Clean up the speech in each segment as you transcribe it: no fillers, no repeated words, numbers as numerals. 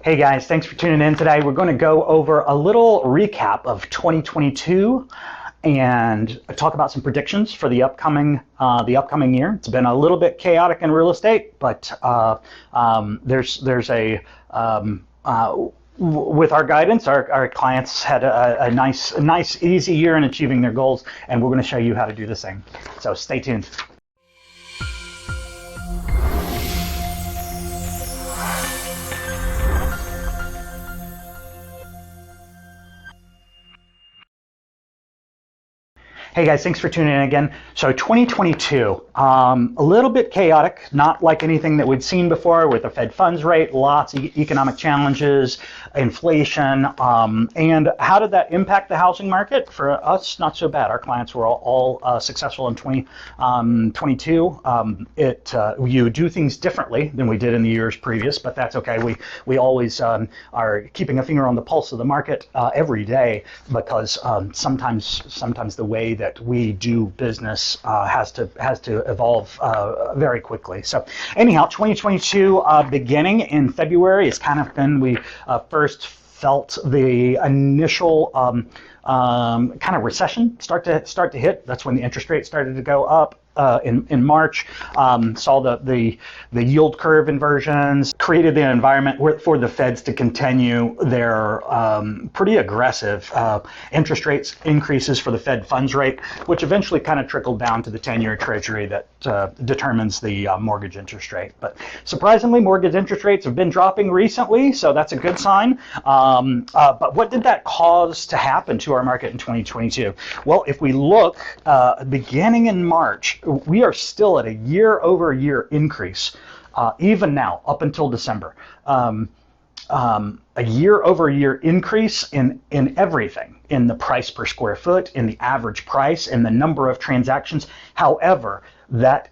Hey guys, thanks for tuning in today. We're going to go over a little recap of 2022 and talk about some predictions for the upcoming year. It's been a little bit chaotic in real estate, but there's a with our guidance, our clients had a nice, easy year in achieving their goals, and we're going to show you how to do the same. So stay tuned. Hey guys, thanks for tuning in again. So 2022, a little bit chaotic, not like anything that we'd seen before with the Fed funds rate, lots of economic challenges, inflation, and how did that impact the housing market? For us, not so bad. Our clients were all successful in 2022. You do things differently than we did in the years previous, but that's okay. We always are keeping a finger on the pulse of the market every day, because sometimes the way that we do business has to evolve very quickly. So anyhow, 2022 beginning in February is kind of when we first felt the initial kind of recession start to hit. That's when the interest rate started to go up. In March, saw the yield curve inversions, created the environment for the Feds to continue their pretty aggressive interest rates increases for the Fed funds rate, which eventually kind of trickled down to the 10-year Treasury that determines the mortgage interest rate. But surprisingly, mortgage interest rates have been dropping recently, so that's a good sign. But what did that cause to happen to our market in 2022? Well, if we look beginning in March, we are still at a year-over-year increase, even now, up until December. A year-over-year increase in everything, in the price per square foot, in the average price, in the number of transactions. However, that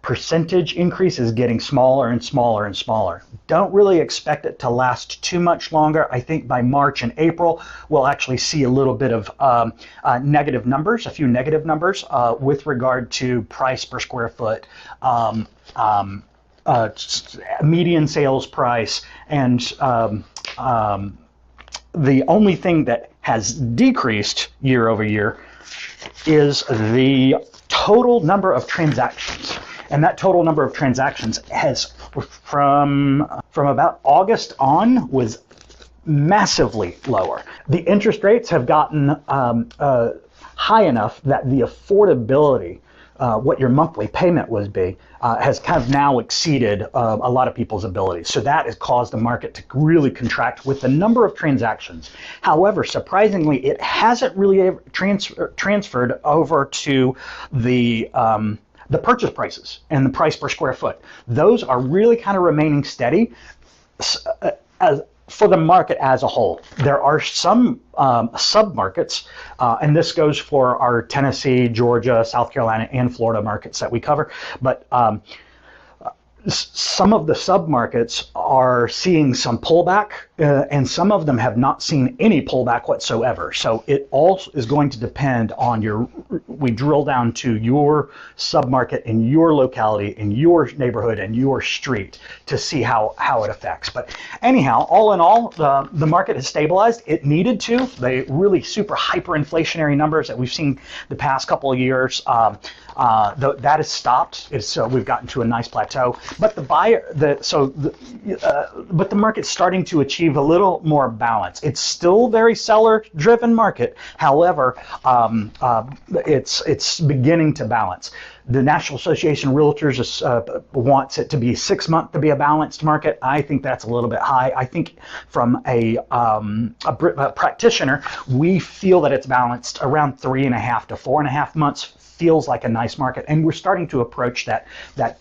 percentage increase is getting smaller and smaller and smaller. Don't really expect it to last too much longer. I think by March and April, we'll actually see a little bit of negative numbers, a few negative numbers with regard to price per square foot, median sales price, and the only thing that has decreased year over year is the total number of transactions. And that total number of transactions has, from about August on, was massively lower. The interest rates have gotten high enough that the affordability, what your monthly payment would be, has kind of now exceeded a lot of people's abilities. So that has caused the market to really contract with the number of transactions. However, surprisingly, it hasn't really transferred over to the purchase prices and the price per square foot. Those are really kind of remaining steady for the market as a whole. There are some sub-markets, and this goes for our Tennessee, Georgia, South Carolina, and Florida markets that we cover, but some of the sub-markets are seeing some pullback, and some of them have not seen any pullback whatsoever. So it all is going to depend on we drill down to your sub-market in your locality, in your neighborhood, and your street to see how it affects. But anyhow, all in all, the market has stabilized. It needed to. The really super hyperinflationary numbers that we've seen the past couple of years, that has stopped. So we've gotten to a nice plateau. But the market's starting to achieve a little more balance. It's still very seller-driven market. However, it's beginning to balance. The National Association of Realtors wants it to be 6 months to be a balanced market. I think that's a little bit high. I think from a practitioner, we feel that it's balanced around 3.5 to 4.5 months. Feels like a nice market, and we're starting to approach that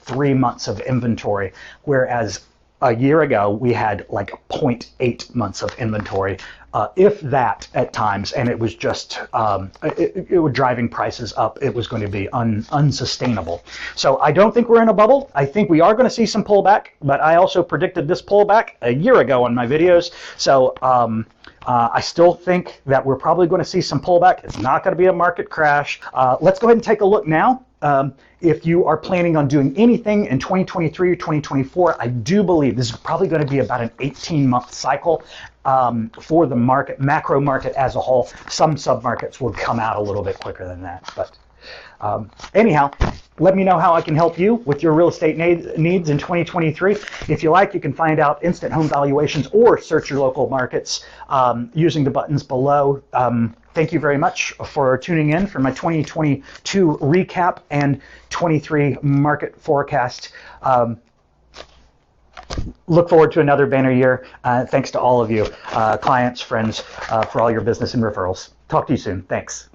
3 months of inventory, whereas a year ago we had like 0.8 months of inventory, if that at times, and it was just it was driving prices up. It was going to be unsustainable. So I don't think we're in a bubble. I think we are going to see some pullback, but I also predicted this pullback a year ago in my videos. So I still think that we're probably going to see some pullback. It's not going to be a market crash. Let's go ahead and take a look now If you are planning on doing anything in 2023 or 2024, I do believe this is probably going to be about an 18-month cycle for the market, macro market as a whole. Some submarkets will come out a little bit quicker than that. But anyhow, let me know how I can help you with your real estate needs in 2023. If you like, you can find out instant home valuations or search your local markets using the buttons below. Thank you very much for tuning in for my 2022 recap and 23 market forecast. Look forward to another banner year. Thanks to all of you, clients, friends, for all your business and referrals. Talk to you soon. Thanks.